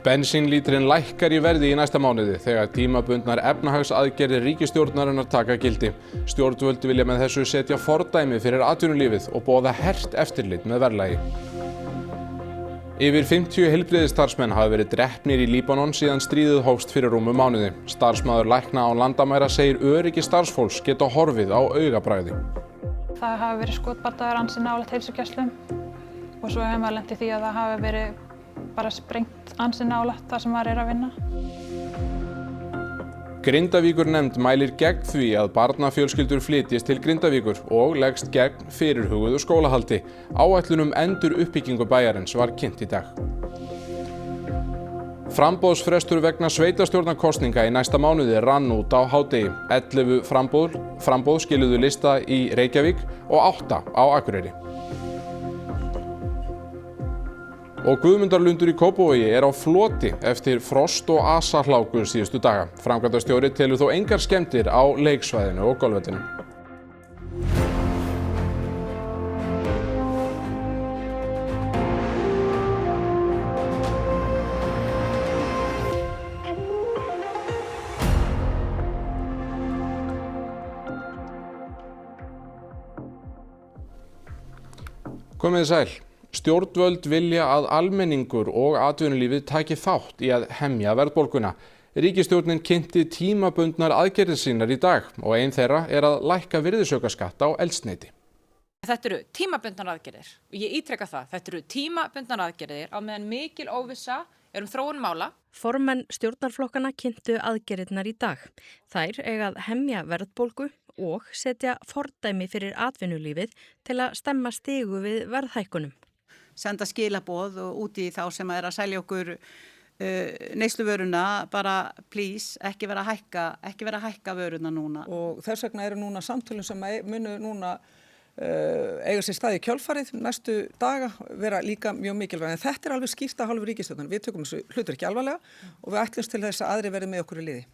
Bensínlítrinn lækkar í verði í næsta mánuði þegar tímabundnar efnahagsaðgerðir ríkisstjórnarinnar taka gildi. Stjórnvöld vilja með þessu setja fordæmi fyrir atvinnulífið og boða hert eftirlit með verðlagi. Yfir 50 heilbrigðisstarfsmenn hafa verið drepnir í Líbanon síðan stríðið hófst fyrir rúmum mánuði. Starfsmaður lækna án landamæra segir öryggi starfsfólks geta horfið á augabragði. Það hafa verið skotbardagar ansi nálægt heilsugæslum og svo hefur maður lent í því að það hafi verið bara sprengt ansi nálægt þar sem maður að vinna. Grindavíkurnefnd mælir gegn því að barnafjölskyldur flytjist til Grindavíkur og leggst gegn fyrirhuguðu skólahaldi. Áætlun enduruppbyggingu bæjarins var kynnt í dag. Framboðsfrestur vegna sveitarstjórnarkosninga í næsta mánuði rann út á hádegi. 11 framboð skiluðu lista í Reykjavík og 8 á Akureyri. Og Guðmundarlundur í Kópavogi á floti eftir frost og asahláku síðustu daga. Framkvæmdastjóri telur þó engar skemmdir á leiksvæðinu og golfvellinum. Komið þið sæl. Stjórnvöld vilja að almenningur og atvinnulífið taki þátt í að hemja verðbólguna. Ríkisstjórnin kynnti tímabundnar aðgerðir sínar í dag og ein þeirra að lækka virðisaukaskatt á eldsneyti. Þetta eru tímabundnar aðgerðir og ég ítreka það. Þetta eru tímabundnar aðgerðir á meðan mikil óvissa þróun mála. Formenn stjórnarflokkana kynntu aðgerðirnar í dag. Þær eiga að hemja verðbólgu og setja fordæmi fyrir atvinnulífið til að stemma stigu við verðhækkunum. Senda skilaboð og út í þá sem að selja okkur neysluvöruna, bara please, ekki vera að hækka vöruna núna. Og þess vegna eru núna samtölum sem munu núna eiga sér stað í kjölfarið næstu daga vera líka mjög mikilvæg. En þetta alveg skýrt af hálfu ríkisstjórnar. Við tökum þessu hlutur ekki alvarlega og við ætlumst til þess að aðri verði með okkur í liði.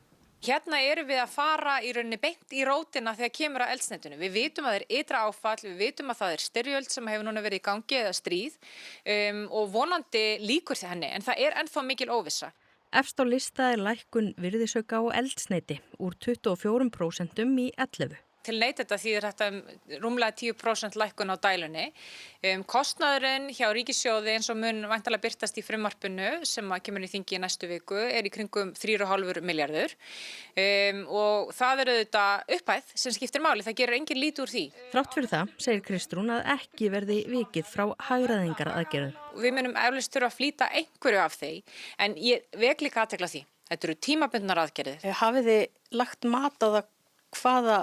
Hérna erum við að fara í rauninni beint í rótina þegar kemur að eldsneytinu. Við vitum að það ytra áfall, við vitum að það styrjöld sem hefur núna verið í gangi eða stríð og vonandi líkur því henni, en það ennþá mikil óvissa. Efst á lista lækkun virðisauka á eldsneyti úr 24% í 11%. Til neytenda þýðir þetta rúmlega 10% lækkun á dælunni. Kostnaðurinn hjá ríkissjóði eins og mun væntanlega birtast í frumvarpinu sem kemur í þingi í næstu viku í kringum 3,5 milljarður. Og það auðvitað upphæð sem skiptir máli, það gerir engin lítið úr því. Þrátt fyrir það, segir Kristrún að ekki verði vikið frá hagræðingaraðgerðum. Við munum eflaust þurfa að flýta einhverju af þeim, en ég vek líka athygli á því. Þetta eru tímabundnar aðgerðir. Hafið þið lagt mat á það hvaða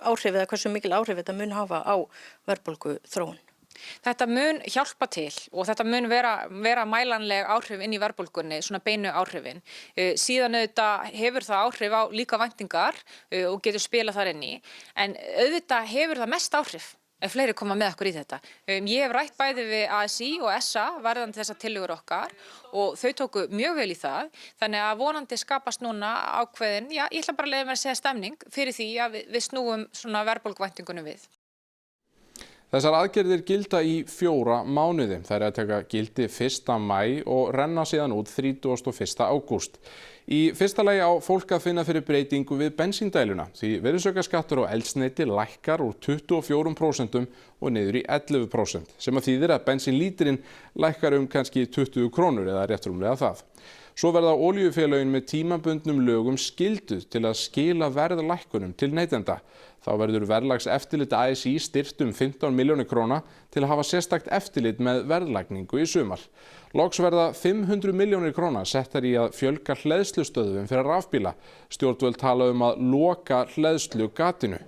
áhrif eða hversu mikil áhrif þetta mun hafa á verðbólgu þróun? Þetta mun hjálpa til og þetta mun vera mælanleg áhrif inn í verðbólgunni, svona beinu áhrifin. Síðan auðvitað hefur það áhrif á líka væntingar og getur spilað þar inn í, en auðvitað hefur það mest áhrif ef fleiri koma með okkur í þetta. Ég hef rætt bæði við ASÍ og SA varðandi þessar tillögur okkar og þau tóku mjög vel í það, þannig að vonandi skapast núna ákveðin, ég ætla bara að leyfa mér að segja stemning fyrir því að við snúum svona verðbólguvæntingunum við. Þessar aðgerðir gilda í 4 mánuði. Þær að taka gildi 1. maí og renna síðan út 31. ágúst. Í fyrsta lagi á fólk að finna fyrir breytingu við bensíndæluna því virðisaukaskattur á eldsneyti lækkar úr 24% og niður í 11% sem að þýðir að bensínlítrinn lækkar kannski 20 krónur eða rétt rúmlega það. Svo verða olíufélögin með tímabundnum lögum skylduð til að skila verðlækkunum til neytenda. Þá verður verðlagseftirlit ASÍ styrkt 15 milljónir króna til að hafa sérstakt eftirlit með verðlagningu í sumar. Loks verða 500 milljónir króna settar í að fjölga hleðslustöðvum fyrir rafbíla. Stjórnvöld tala að loka hleðslugatinu.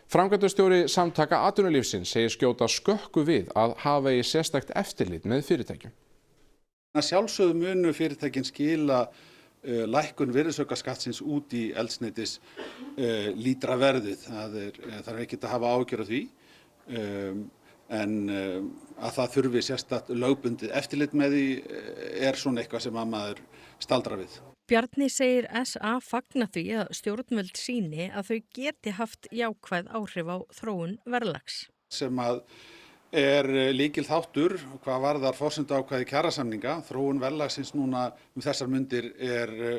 Framkvæmdastjóri Samtaka atvinnulífsins segir skjóta skökku við að hafa í sérstakt eftirlit með fyrirtækjum. Að sjálfsögðu munu fyrirtækin skila lækkun virðisaukaskattsins út í eldsneytis lítraverðið. Það er ekkert að hafa áhyggjur af því, en að það þurfi sérstakt lögbundið eftirlit með því svona eitthvað sem að maður staldrar við. Bjarni segir SA fagna því að stjórnvöld sýni að þau geti haft jákvæð áhrif á þróun verðlags. Sem að lykil þáttur hvað varðar forsenduákvæði kjarasamninga. Þróun verðlagsins núna þessar mundir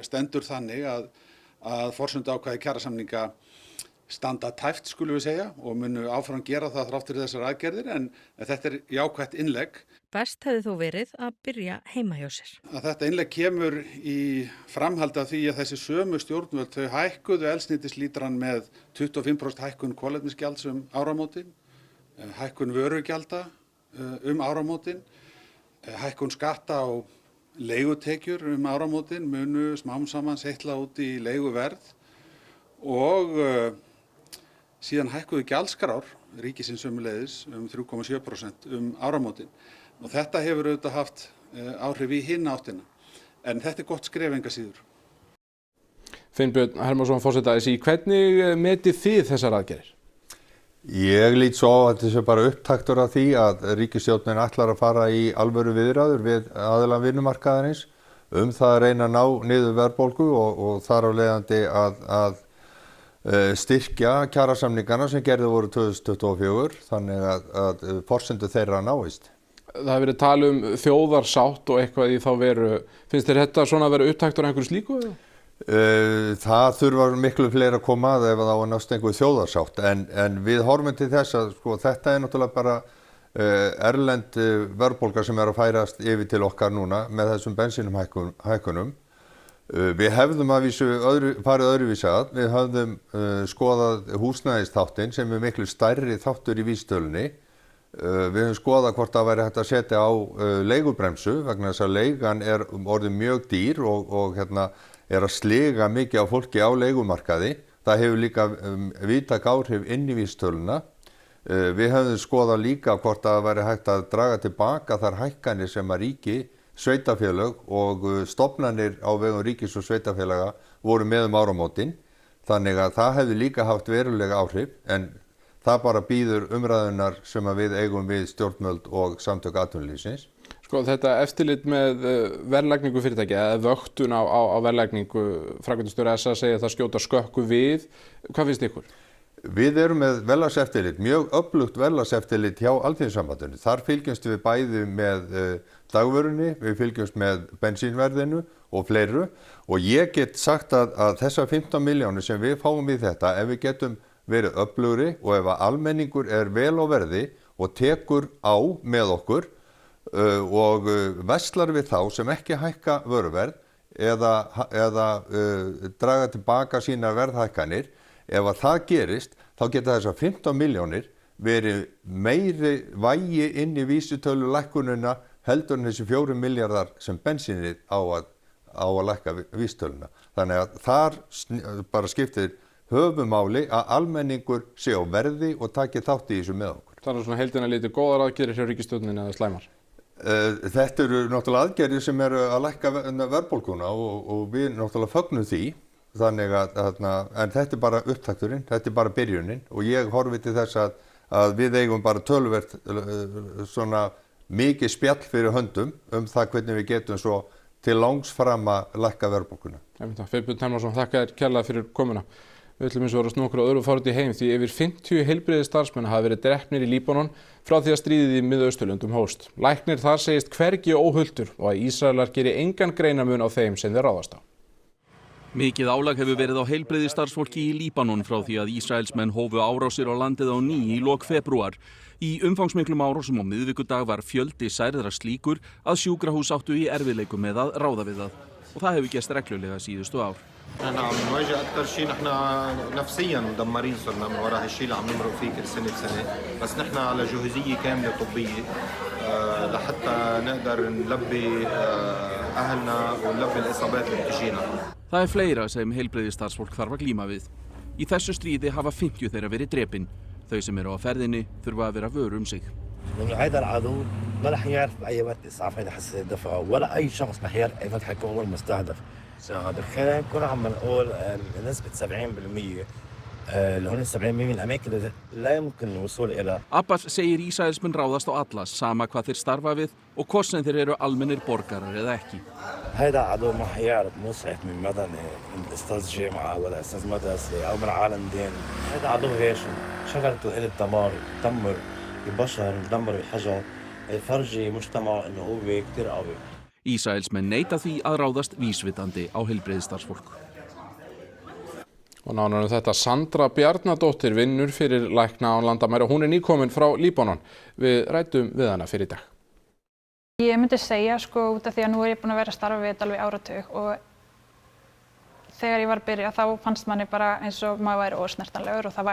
stendur þannig að forsenduákvæði kjarasamninga standa tæft skulum við segja og munu áfram gera það þrátt fyrir þessar aðgerðir en þetta jákvætt innlegg. Best hefði þó verið að byrja heima hjá sér. Þetta innlegg kemur í framhaldi af því að þessi sömu stjórnvöld þau hækkuðu eldsneytislítrann með 25% hækkun kolefnisgjalds áramótin, hækkun vörugjalda áramótin, hækkun skatta á leigutekjur áramótin munu smám saman seytla út í leiguverð og síðan hækkuðu gjaldskrár ríkisins sömuleiðis 3,7% áramótin. Og þetta hefur auðvitað haft áhrif í hina áttina, en þetta gott skref enga síður. Finnbjörn Hermansson, forseti ASÍ, hvernig metið þið þessar aðgerðir? Ég lít svo á að þetta sé bara upptaktur af því að ríkisstjórnin ætlar að fara í alvöru viðræður við aðila vinnumarkaðarins það að reyna að ná niður verðbólgu og þar á leiðandi að styrkja kjarasamningana sem gerði voru 2024 þannig að forsendur þeirra náist. Það hefur verið talað þjóðarsátt og eitthvað í þá veru. Finnst þér þetta svona að vera upptaktur af einhverju slíku? Það þurfa miklu fleiri að koma að ef það á að nást einhverju þjóðarsátt en við horfum til þess að þetta náttúrulega bara erlend verðbólga sem að færast yfir til okkar núna með þessum bensínumhækkunum. Við hefðum að vísu farið öðruvísi að. Við höfðum skoðað húsnæðisþáttinn sem miklu stærri þáttur í vísitölunni. Við höfum skoðað hvort það væri hægt að setja á leigubremsu vegna þess að leigan orðið mjög dýr og að sliga mikið á fólki á leigumarkaði. Það hefur líka víðtæk áhrif inn í vísitöluna. Við höfum skoðað líka hvort það væri hægt að draga tilbaka þær hækkanir sem að ríki, sveitarfélög og stofnanir á vegum ríkis og sveitarfélaga voru með áramótin. Þannig að það hefði líka haft verulega áhrif en það bara býður umræðunar sem að við eigum við stjórnvöld og samtök atvinnulífsins. Þetta eftirlit með verðlagningu fyrirtækja eða vöktun á verðlagningu, framkvæmdastjóri SA segir að það skjóta skökku við. Hvað finnst ykkur? Við erum með verðlagseftirlit, mjög öflugt verðlagseftirlit hjá Alþýðusambandinu. Þar fylgjumst við bæði með dagvörunni, við fylgjumst með bensínverðinu og fleiru og ég get sagt að þessar 15 milljónir sem við fáum í þetta, ef við getum verið öflugri og ef að almenningur vel á verði og tekur á með okkur og verslar við þá sem ekki hækka vöruverð eða draga tilbaka sína verðhækkanir, ef að það gerist þá geta þessar 15 milljónir verið meiri vægi inn í vísitölu lækkunina heldur en þessi 4 milljarðar sem bensínið á að lækka vísitöluna. Þannig að þar bara skiptir höfumáli að almenningur sé á verði og taki þátt í þessu með okkur. Þannig svona heildina litið góðar aðgerðir hjá ríkisstjórninni eða slæmar? Þetta eru náttúrulega aðgerðir sem eru að lækka verðbólguna og við náttúrulega fögnum því. Þannig en þetta bara upptakturinn, þetta bara byrjunin og ég horfi til þess að við eigum bara töluvert svona mikið spjall fyrir höndum það hvernig við getum svo til langs fram að lækka verðbólguna. Finnbjörn Hermansson, þakka þér kærlega fyrir komuna. Við ætlum eins og að snúa okkur á öðru fórhætti heim því yfir 50 heilbrigðisstarfsmenn hafa verið drepnir í Líbanon frá því að stríðið í Miðausturlöndum hófst. Læknir þar segist hvergi óhultur og að Ísraelar geri engan greinarmun á þeim sem þeir ráðast á. Mikið álag hefur verið á heilbrigðisstarfsfólki í Líbanon frá því að Ísraelsmenn hófu árásir á landið á ný í lok febrúar. Í umfangsmiklum árásum á miðvikudag var fjöldi særðra slíkur að sjúkrahús áttu í erfiðleikum með að ráða við það. Og það hefur gerst reglulega síðustu ár. احنا عم نواجه اكثر شيء نحن نفسيا مدمرين صرنا من وراء هالشيء اللي عم نمرق فيه كل سنه بسنه بس نحن على جهوزيه كامله طبيه لحتى نقدر نلبي اهلنا ونلبي الاصابات اللي بتجينا. Það fleira sem heilbrigðisstarfsfólk þarf að glíma við. Í þessu stríði hafa 50 þeirra verið drepin. Þau sem eru á ferðinni þurfa að vera vör sig. هذا العدو ما رح يعرف بأي وقت إسعاف هيدا حساسية الدفع ولا أي شخص رح يعرف أي وقت حيكون هو المستهدف. خلينا نكون عم نقول نسبة 70% اللي هون 70% من الأماكن اللي لا يمكن الوصول إلى. Abbas segir Ísraelsmenn ráðast á alla sama hvað þeir starfa við og hvort sem þeir eru almennir borgarar eða ekki. هذا العدو ما حيعرف مسعف من مدني من أستاذ جامعة ولا أستاذ مدرسة أو من عالم ديني. هذا عدو غاشم شغلته إلى الدمار، تدمر ببشر مدمر الحجر يفرجي مجتمعه انه هو كتير قوي. Ísraelsmenn neita því að ráðast vísvitandi á heilbrigðisstarfsfólk. Og nánar þetta, Sandra Bjarnadóttir vinnur fyrir Lækna án landamæra. Hún nýkomin frá Líbanon. Við ræddum við hana fyrir dag. Ég myndi segja út af því að nú ég búin að vera að starfa við þetta alveg áratug og þegar ég var að byrja þá fannst manni bara eins og maður væri ósnertanlegur og það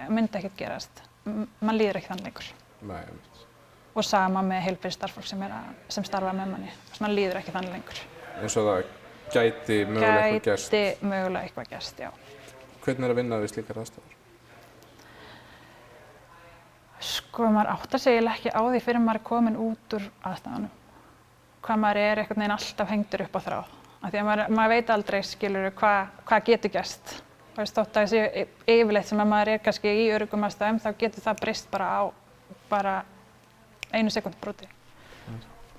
myndi ekkert gerast. Man líður ekki þannig lengur. Nei. Og sama með heilbrigðisstarfsfólk sem starfa með manni. Man líður ekki þannig lengur. Eins og það gæti mögulega eitthvað gerst. Gæti mögulega eitthvað gerst, já. Hvernig að vinna við slíkar aðstæður? Maður áttar sig eiginlega ekki á því fyrir maður komin út úr aðstæðunum. Hvað maður einhvern veginn alltaf hengdur upp á þráð. Af því að maður veit aldrei, hvað getur gerst. Þótt að þessi yfirleitt sem að maður kannski í öruggum aðstæðum, þá getur það breyst bara á einu sekúndu broti.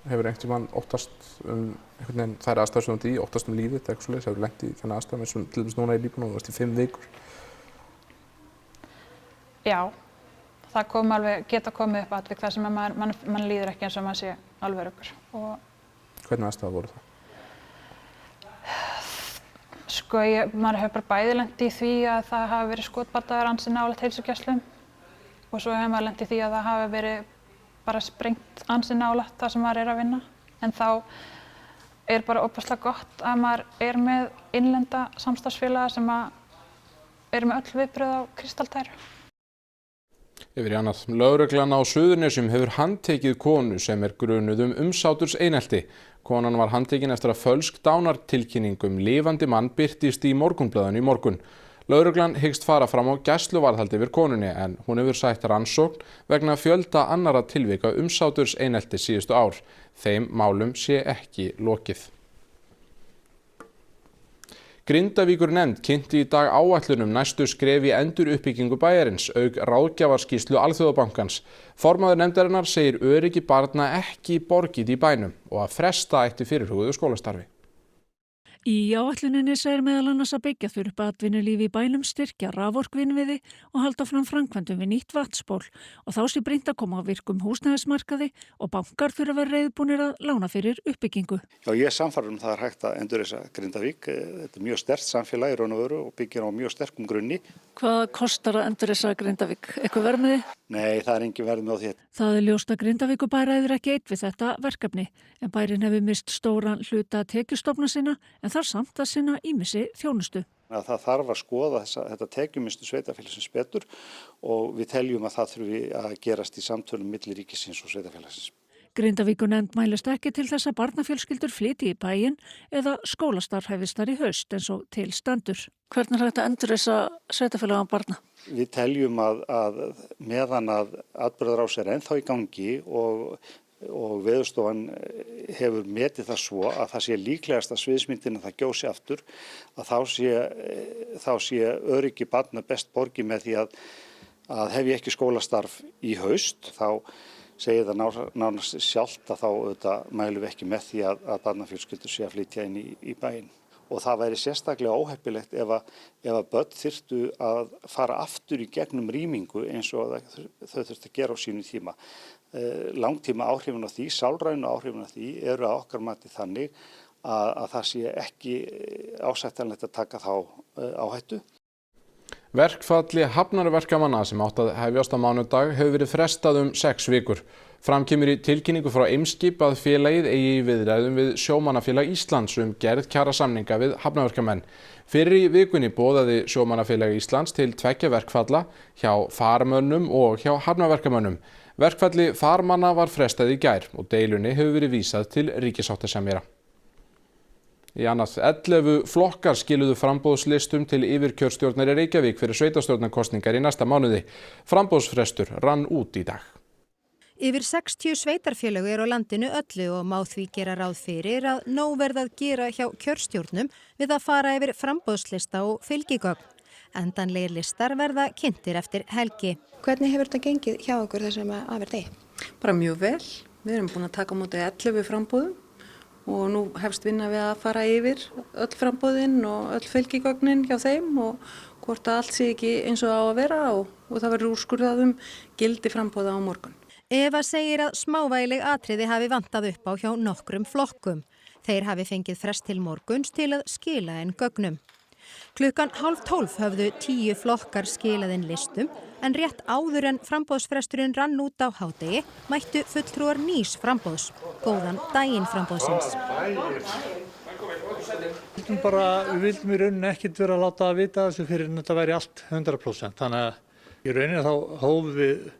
Hefur einhvern veginn óttast einhvern veginn þær aðstæður sem þú ert í, óttast lífið eða eitthvað svoleiðis? Hefur lent í þennan aðstæðum eins og til dæmis núna í Líbanon, þú varst í 5 vikur? Já, það geta komið upp atvik þar sem mann líður ekki eins og maður sé alveg öruggur. Hvernig aðstæður voru það? Maður hefur bara bæði lent í því að það hafi verið skotbardagar ansi nálægt heilsugæslum og svo hefur maður lent í því að það hafi verið bara sprengt ansi nálægt þar sem maður að vinna. En þá bara óbærslega gott að maður með innlenda samstarfsfélaga sem með öll viðbrögð á kristaltæru. Yfir í annað. Lögreglan á Suðurnesjum hefur handtekið konu sem grunuð umsáturseinelti. Konan var handtekin eftir að fölsk dánartilkynning lifandi mann birtist í Morgunblaðinu í morgun. Lögreglan hyggst fara fram á gæsluvarðhald yfir konunni en hún hefur sætt rannsókn vegna fjölda annarra tilvika umsáturseinelti síðustu ár. Þeim málum sé ekki lokið. Grindavíkurnefnd kynnti í dag áætlun næstu skref í enduruppbyggingu bæjarins auk ráðgjafarskýrslu Alþjóðabankans. Formaður nefndarinnar segir öryggi barna ekki borgið í bænum og að fresta ætti fyrirhuguðu skólastarfi. Í áætluninni segir meðal annars að byggja þurfa atvinnulífi í bænum, styrkja raforkuinnviði og halda fram framkvæmdum við nýtt vatnsból og þá sé brýnt að koma á virkum húsnæðismarkaði og bankar þurfa að vera reiðubúnir að lána fyrir uppbyggingu. Já, ég er sannfærður það hægt að endurreisa Grindavík. Þetta er mjög sterkt samfélag í raun og veru og byggir á mjög sterkum grunni. Hvað kostar að endurreisa Grindavík? Eitthvað verðmiði? Nei, það er engin verðmið á því. Það er ljóst að Grindavíkurbær ræður ekki einn við þetta verkefni en bærinn hefur mist stóran hluta tekjustofna sinna en þarf samt að sinna ýmissi þjónustu. Það þarf að skoða þetta tekjuminnstu sveitarfélagsins betur og við teljum að það þurfi að gerast í samtölum milli ríkisins og sveitarfélagsins. Grindavíkurnefnd mælist ekki til þess að barnafjölskyldur flytji í bæinn eða skólastarf hefist þar í haust eins og til stendur. Hvernig er þetta að endurreisa sveitarfélaga barna? Við teljum að meðan að atburðarás er ennþá í gangi og Veðurstofan hefur metið það svo að það sé líklegast að sviðsmyndin að það gjósi aftur að þá sé öryggi barna best borgið með því að hef ég ekki skólastarf í haust þá segir það nánast sjálft að þá auðvitað mælum við ekki með því að barnafjölskyldur sé að flytja inn í bæinn. Og það væri sérstaklega óheppilegt ef að börn þyrftu að fara aftur í gegnum rýmingu eins og þau þurftu að gera á sínu tíma. Langtíma áhrifin á því, sálrænu áhrifin á því eru að okkar mati þannig að það sé ekki ásættanlegt að taka þá áhættu. Verkfalli hafnarverkamanna sem átt að hefjast á mánudag hefur verið frestað 6 vikur. Fram kemur í tilkynningu frá Eimskip að félagið eigi í viðræðum við Sjómannafélag Íslands gerð kjarasamninga við hafnarverkamenn. Fyrir í vikunni boðaði Sjómannafélag Íslands til 2 verkfalla hjá farmönnum og hjá hafnarverkamönnum. Verkfalli farmanna var frestað í gær og deilunni hefur verið vísað til ríkissáttasemjara. Í annað 11 flokkar skiluðu framboðslistum til yfirkjörstjórnar í Reykjavík fyrir sveitarstjórnarkosningar í næsta mánuði. Framboðsfrestur rann út í dag. Yfir 60 sveitarfélög eru á landinu öllu og má því gera ráð fyrir að nóg verði að gera hjá kjörstjórnum við að fara yfir framboðslista og fylgigögn. Endanlegir listar verða kynntir eftir helgi. Hvernig hefur þetta gengið hjá okkur þessum afverði? Bara mjög vel. Við erum búin að taka á móti 11 framboðum. Og nú hefst vinna við að fara yfir öll framboðin og öll fylgigögnin hjá þeim og hvort að allt sé ekki eins og á að vera og og það verður úrskurðað gildi framboða á morgun. Eva segir að smávægileg atriði hafi vantað upp á hjá nokkrum flokkum. Þeir hafi fengið frest til morguns til að skila inn gögnum. Klukkan 11:30 höfðu 10 flokkar skilað inn listum en rétt áður en framboðsfresturinn rann út á hádegi mættu fulltrúar nýs framboðs. Góðan daginn framboðsins. Við vildum í rauninni ekkert vera að láta að vita þessu fyrir en þetta væri allt 100%. Þannig að í rauninni þá hófum við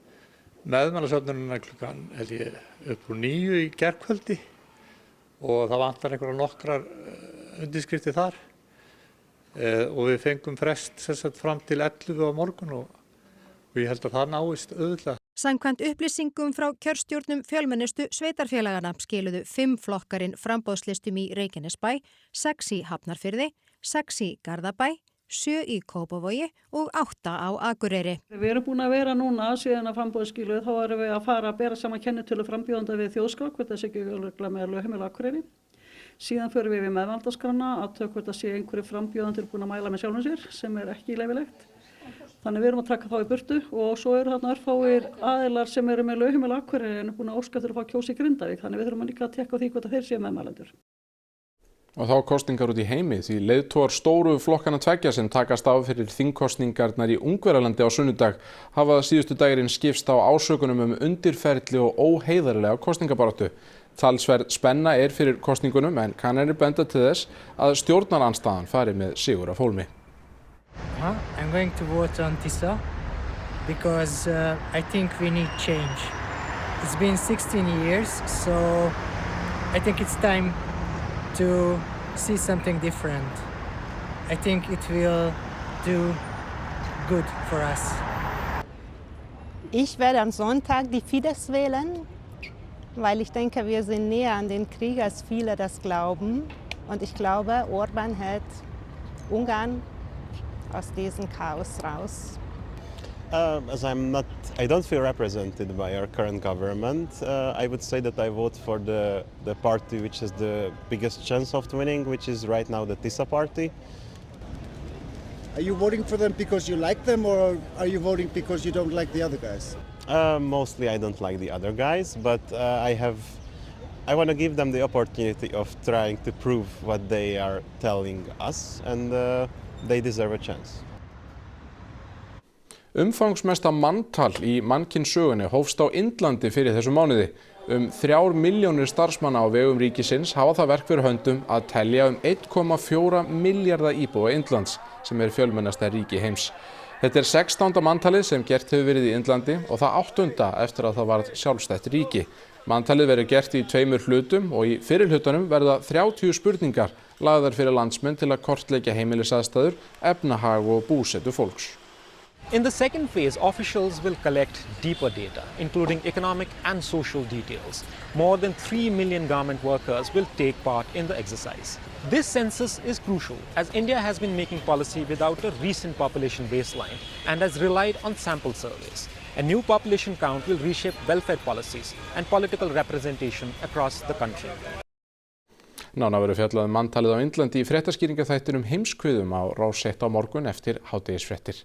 meðmælasöfnunina klukkan upp úr 9 í gærkvöldi og það vantar einhverjar nokkrar undirskriftir þar og við fengum frest fram til 11 á morgun og ég held að það náist auðvitað. Samkvæmt upplýsingum frá kjörstjórnum fjölmennustu sveitarfélagana skiluðu 5 flokkarinn framboðslistum í Reykjanesbæ, 6 í Hafnarfirði, 6 í Garðabæ, 7 í Kópavogi og 8 á Akureyri. Við erum búin að vera núna síðan að framboðsskilu, þá erum við að fara að bera saman kennitölu frambjóðanda við þjóðskrá, hvort það sé ekki örugglega með lögheimili á Akureyri. Síðan förum við meðvaldaskrána að tökum hvort það sé einhverju frambjóðandur búin að mæla með sjálfum sér, sem ekki leyfilegt. Þannig við erum að taka þá í burtu og svo eru þarna örfáir aðilar sem eru með lögheimili á Akureyri en búin að óska eftir að fá kjósa í Grindavík, þannig við þurfum líka að tekka á því hvort þeir séu meðmælendur. Og þá kosningar út í heimi því leiðtogar stóru flokkana tveggja sem takast á fyrir þingkosningarnar í Ungverjalandi á sunnudag hafa síðustu dagirinn skipst á ásökunum undirferli og óheiðarlega kosningabaráttu. Talsverð spenna fyrir kosningunum en kannanir benda til þess að stjórnarandstaðan fari með sigur af hólmi. I'm going to vote on TISA because I think we need change. It's been 16 years, so I think it's time to see something different. I think it will do good for us. Ich werde am Sonntag die Fidesz wählen, weil ich denke, wir sind näher an den Krieg, als viele das glauben. Und ich glaube, Orbán hat Ungarn aus diesem Chaos raus. As I don't feel represented by our current government, I would say that I vote for the party which has the biggest chance of winning, which is right now the TISA party. Are you voting for them because you like them, or are you voting because you don't like the other guys? Mostly I don't like the other guys, but I want to give them the opportunity of trying to prove what they are telling us, and they deserve a chance. Umfangsmesta manntal í mannkynssögunni hófst á Indlandi fyrir þessu mánuði. 3 milljónir starfsmanna á vegum ríkisins hafa það verk fyrir höndum að telja 1,4 milljarða íbúa Indlands, sem fjölmennasta ríki heims. Þetta 16. manntalið sem gert hefur verið í Indlandi og það 8. eftir að það varð sjálfstætt ríki. Manntalið verður gert í 2 hlutum og í fyrri hlutunum verða 30 spurningar lagðar fyrir landsmenn til að kortleggja heimilisaðstæður, efnahag og búsetu fólks. In the second phase, officials will collect deeper data, including economic and social details. More than 3 million garment workers will take part in the exercise. This census is crucial as India has been making policy without a recent population baseline and has relied on sample surveys. A new population count will reshape welfare policies and political representation across the country. Nánar verður fjallað manntalið á Indlandi í fréttaskýringaþættinum Heimskviðum á Rás 1 á morgun eftir hádegisfréttir.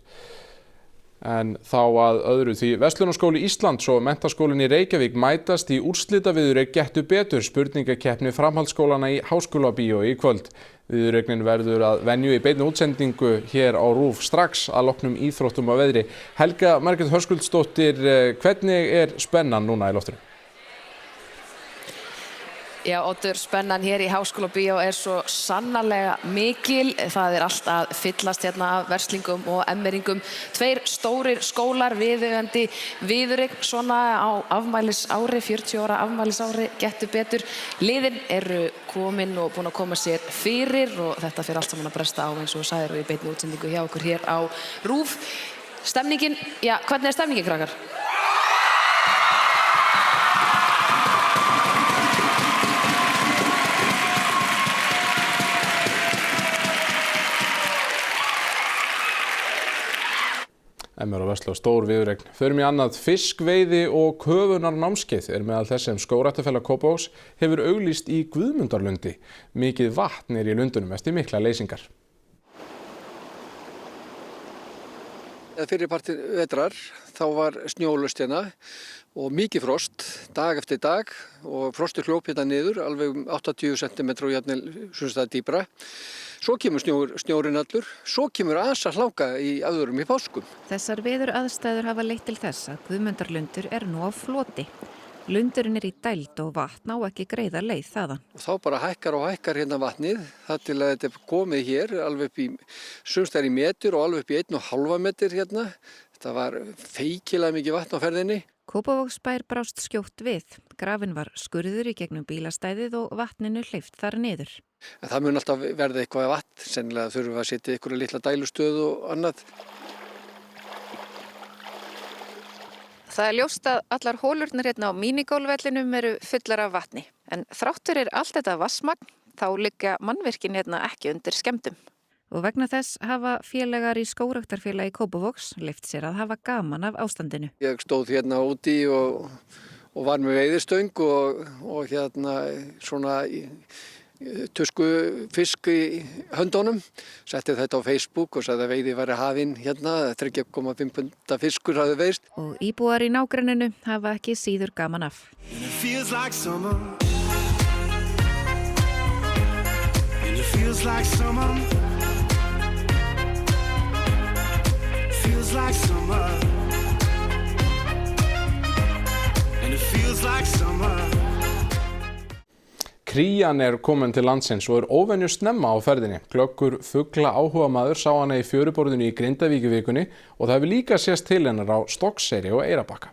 En þá að öðru því Verslunarskóli Íslands og Menntaskólinn í Reykjavík mætast í úrslitaviðureign Gettu betur spurningakeppni framhaldsskólanna í Háskólabíói í kvöld. Viðureignin verður að venju í beinni útsendingu hér á RÚV strax að loknum íþróttum og veðri. Helga Margrét Höskuldsdóttir, hvernig spennan núna í loftinu? Já, Oddur, spennan hér í Háskólabíó svo sannarlega mikil. Það allt að fyllast hérna af verslingum og emmeringum. 2 stórir skólar viðeigandi viðureign svona á afmælisári, 40 ára afmælisári Gettu betur. Liðin komin og búin að koma sér fyrir og þetta fyrir allt saman að bresta á eins og sagðir í beinni útsendingu hjá okkur hér á RÚV. Stemningin, já, hvernig stemningin, krakkar? Emmur og Vestló stór viðureign. Förum í annað. Fiskveiði og köfunarnámskeið meðal þess sem Skógræktarfélag Kópavogs hefur auglýst í Guðmundarlundi. Mikið vatn í lundunum eftir mikla leysingar. Fyrripartin vetrar þá var snjólaust hérna og mikið frost dag eftir dag og frostið hljóp hérna niður alveg 80 cm og jafnvel sumstaðar dýpra. Svo kemur snjórinn allur, svo kemur asahláka í aðurum í páskum. Þessar veðuraðstæður hafa leitt til þess að Guðmundarlundur nú á floti. Lundurinn í dæld og vatn á ekki greiða leið þaðan. Og þá bara hækkar og hækkar hérna vatnið, það til að þetta er komið hér alveg upp í sumstaðar í metur og alveg upp í 1,5 metur hérna. Þetta var feikilega mikið vatn á ferðinni. Kópavogsbær brást skjótt við. Grafinn var skurður í gegnum bílastæðið og vatninu hleypt þar niður. En það mun alltaf verða eitthvað vatn, sennilega þurfum við að setja ykkur litla dælustöð og annað. Það er ljóst að allar hólurnar hérna á mínigólfvellinum eru fullar af vatni. En þrátt fyrir allt þetta vatnsmagn, þá liggja mannvirkin hérna ekki undir skemmdum. Og vegna þess hafa félagar í skógræktarfélagi Kópavogs leyft sér að hafa gaman af ástandinu. Ég stóð hérna úti og var með veiðistöng og hérna svona tusku fisk í höndunum. Setti þetta á Facebook og sagði að veiði væri hafin hérna, 3,5 punda fiskur hafði veiðst. Og íbúar í nágrenninu hafa ekki síður gaman af. Like summer, and it feels like summer. Krían komin til landsins og óvenju snemma á ferðinni. Glöggur fugla áhugamaður sá hana í fjöruborðinu í Grindavík í vikunni og það hefur líka sést til hennar á Stokkseyri og Eyrarbakka.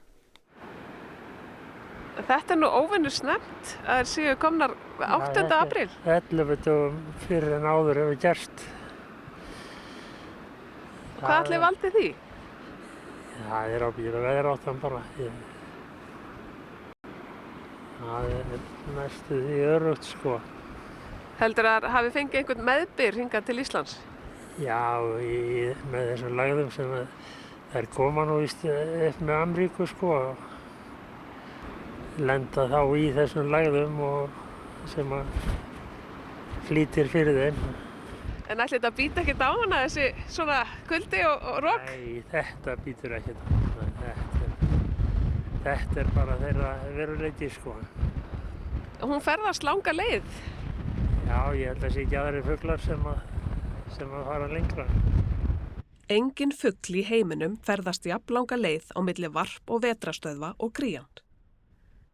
Þetta nú óvenju snemmt að séu komnar 8. apríl. 11 dögum fyrir en áður hefur gerst. Hvað ætli valdi því? Það er ábyggilega veðráttan bara. Það er næstu því öruggt sko. Heldur að hafi fengið einhvern meðbyr hingað til Íslands? Já, með þessum lægðum sem þær koma nú upp með Amríku sko. Lenda þá í þessum lægðum og sem að flýtir fyrir þeim. En ætli þetta býti ekkert á hana, þessi svona kuldi og rok? Nei, þetta býtur ekkert á hana. Þetta er bara þeirra veruleiki, sko. Hún ferðast langa leið? Já, ég held að sé ekki aðrir fuglar sem að fara lengra. Engin fugl í heiminum ferðast jafnlanga leið á milli varp- og vetrastöðva og krían.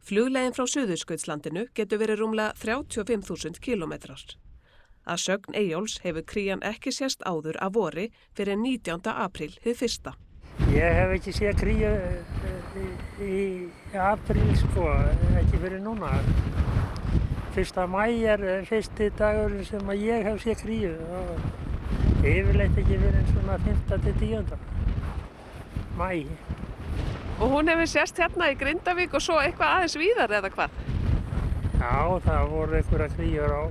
Flugleiðin frá Suðurskautslandinu getur verið rúmlega 35.000 kílómetrar. Að sögn Eyjóls hefur krían ekki sést áður að vori fyrir 19. apríl hið fyrsta. Ég hef ekki séð kríu í apríl sko, ekki fyrir núna. 1. maí er fyrsti dagur sem að ég hef séð kríu og yfirleitt ekki fyrir svona 5. til 10. maí. Og hún hefur sést hérna í Grindavík og svo eitthvað aðeins víðar eða hvað? Já, það voru einhverja kríur á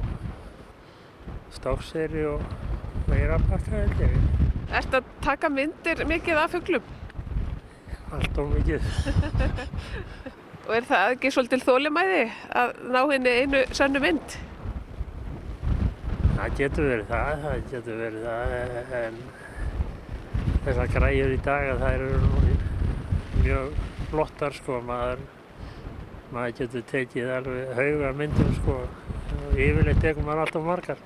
Stokkseyri og Eyrarbakka held ég. Ertu að taka myndir mikið af fuglum? Allt of mikið. Og er það ekki svolítið þolinmæði að ná henni einu sönnu mynd? Það getur verið það, en þessar græjur í dag að þær eru mjög flottar sko, maður getur tekið alveg hauga myndum sko, og yfirleitt tekur maður alltaf margar.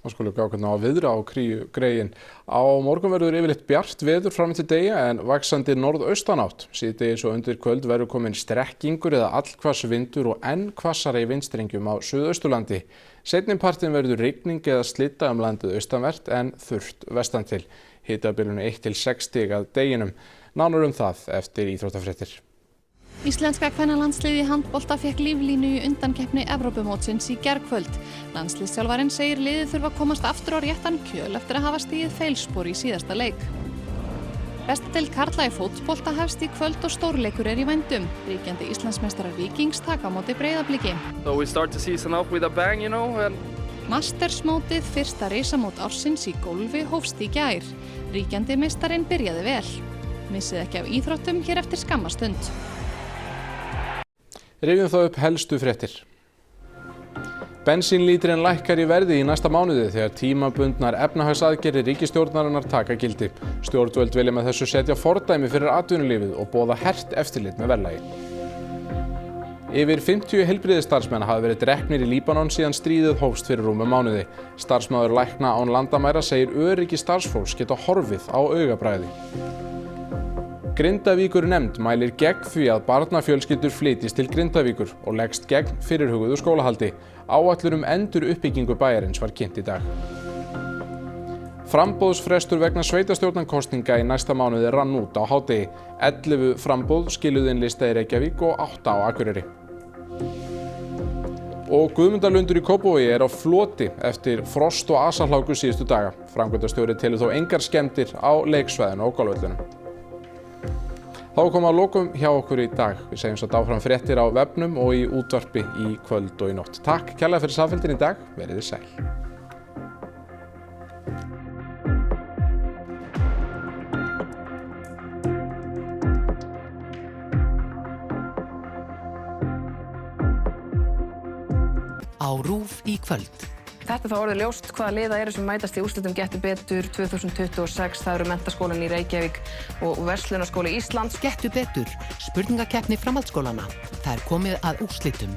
Það skulum við ákveðna á viðra á kríugreiin. Á morgun verður yfirleitt bjart veður fram til degi en vaxandi norðaustanátt. Síðdegis og undir kvöld verður komin strekkingur eða allhvass vindur og enn hvassari í vindstrengjum á Suðausturlandi. Seinni partinn verður rigning eða slydda landið austanvert en þurrt vestan til. Hitabilinu 1 til 6 stig að deginum. Nánar það eftir íþróttafréttir. Íslenska kvennalandsliðið í handbolta fékk líflínu í undankeppni Evrópumótsins í gærkvöld. Landsliðsþjálfarinn segir liðið þurfa að komast aftur á réttan kjöl eftir að hafa stigið feilspor í síðasta leik. Bestadeild karla í fótbolta hefst í kvöld og stórleikur í vændum. Ríkjandi Íslandsmeistarar Víkings taka á móti Breiðabliki. So we start the season off with a bang, Mastersmótið, fyrsta risamót ársins í golfi, hófst í gær. Ríkjandi meistarinn byrjaði vel. Missið ekki af íþróttum hér eftir skamma stund. Rifjum þá upp helstu fréttir. Bensínlítrinn lækkar í verði í næsta mánuði þegar tímabundnar efnahagsaðgerðir ríkisstjórnarinnar taka gildi. Stjórnvöld vilja með þessu setja fordæmi fyrir atvinnulífið og boða hert eftirlit með verðlagi. Yfir 50 heilbrigðisstarfsmenn hafa verið drepnir í Líbanon síðan stríðið hófst fyrir rúmum mánuði. Starfsmaður lækna án landamæra segir öryggi starfsfólks geta horfið á augabragði. Grindavíkur nefnd mælir gegn því að barnafjölskyldur flytjist til Grindavíkur og leggst gegn fyrirhuguðu skólahaldi. Áætlun endur uppbyggingu bæjarins var kynnt í dag. Framboðsfrestur vegna sveitarstjórnarkosninga í næsta mánuði rann út á hádegi. 11 framboð skiluðu inn lista í Reykjavík og 8 á Akureyri. Og Guðmundarlundur í Kópavogi á floti eftir frost og asahláku síðustu daga. Framkvæmdastjóri telur þó engar skemmdir á leiksvæðinu og golfvellinum. Þá kom að lokum hjá okkur í dag. Við segjum satt áfram fréttir á vefnum og í útvarpi í kvöld og í nótt. Takk kærlega fyrir samfylgdina í dag. Verið þið sæl. Á RÚV í kvöld. Þetta þá orðið ljóst hvaða liða eru sem mætast í úrslitum Gettu betur 2026. Það eru Menntaskólinn í Reykjavík og Verslunarskóli Íslands. Gettu betur, spurningakeppni framhaldsskólanna. Það er komið að úrslitum.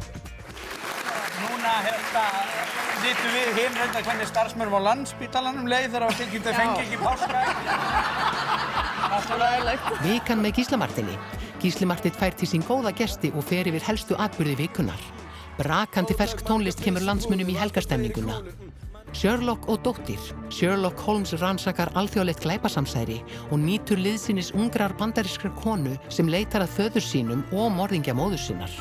Núna vitum við hvernig starfsmönnum á Landspítalanum leið þegar þau fengi ekki páska. Vikan með Gísla Marteini. Gísli Marteinn fær til sín góða gesti og fer yfir helstu atburði vikunnar. Brakandi fersk tónlist kemur landsmönnum í helgarstemninguna. Sherlock og dóttir. Sherlock Holmes rannsakar alþjóðlegt glæpasamsæri og nýtur liðsinnis ungrar bandarískrar konu sem leitar að föður sínum og morðingja móður sinnar.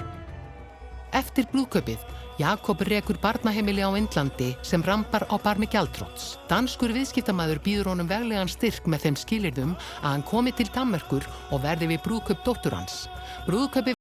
Eftir brúðkaupið, Jakob rekur barnaheimili á Indlandi sem rambar á barmi gjaldþrots. Danskur viðskiptamaður býður honum veglegan styrk með þeim skilyrðum að hann komi til Danmerkur og verði við brúðkaup dóttur hans. Brúðkaupið